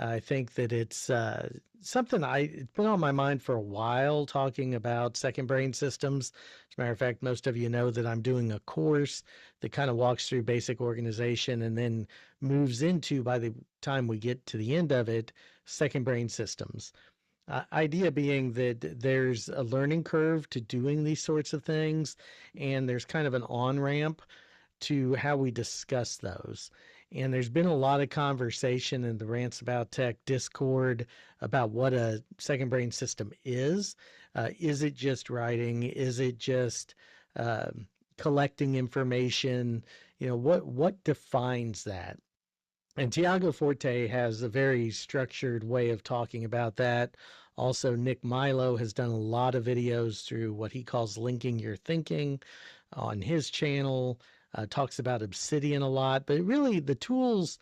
I think that it's something it's been on my mind for a while, talking about second brain systems. As a matter of fact, most of you know that I'm doing a course that kind of walks through basic organization and then moves into, by the time we get to the end of it, second brain systems. Idea being that there's a learning curve to doing these sorts of things, and there's kind of an on ramp to how we discuss those. And there's been a lot of conversation in the Rants About Tech Discord about what a second brain system is. Is it just writing? Is it just uh, collecting information? What defines that? And Tiago Forte has a very structured way of talking about that. Also, Nick Milo has done a lot of videos through what he calls linking your thinking on his channel. Talks about Obsidian a lot, but really the tools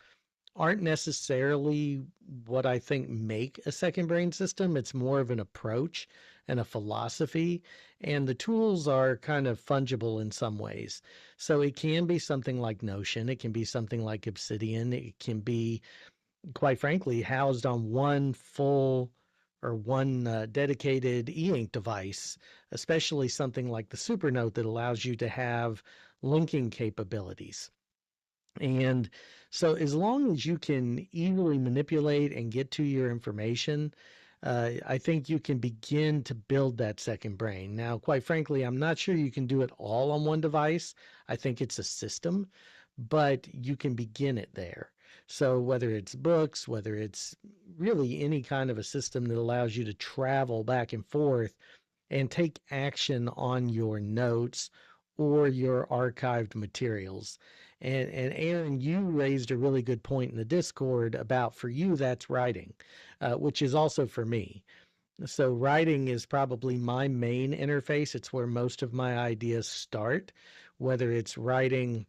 aren't necessarily what I think make a second brain system. It's more of an approach and a philosophy. And the tools are kind of fungible in some ways. So it can be something like Notion, it can be something like Obsidian, it can be, quite frankly, housed on one full or one dedicated e-ink device, especially something like the Supernote that allows you to have linking capabilities. And so, as long as you can easily manipulate and get to your information, I think you can begin to build that second brain. Now, quite frankly, I'm not sure you can do it all on one device. I think it's a system, but you can begin it there. So, whether it's books, whether it's really any kind of a system that allows you to travel back and forth and take action on your notes or your archived materials. And Aaron, you raised a really good point in the Discord about, for you, that's writing, which is also for me. So writing is probably my main interface. It's where most of my ideas start, whether it's writing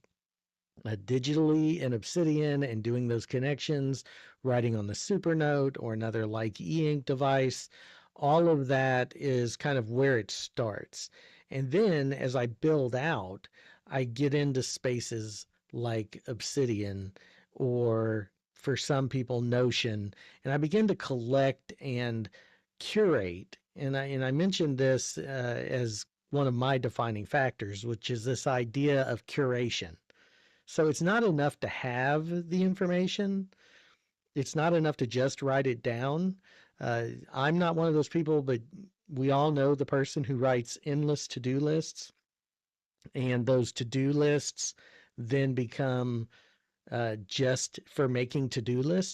digitally in Obsidian and doing those connections, writing on the Supernote or another like e-ink device. All of that is kind of where it starts. And then as I build out, I get into spaces like Obsidian, or for some people, Notion, and I begin to collect and curate. And I mentioned this as one of my defining factors, which is this idea of curation. So it's not enough to have the information. It's not enough to just write it down. I'm not one of those people, but we all know the person who writes endless to do lists, and those to do lists then become just for making to do lists.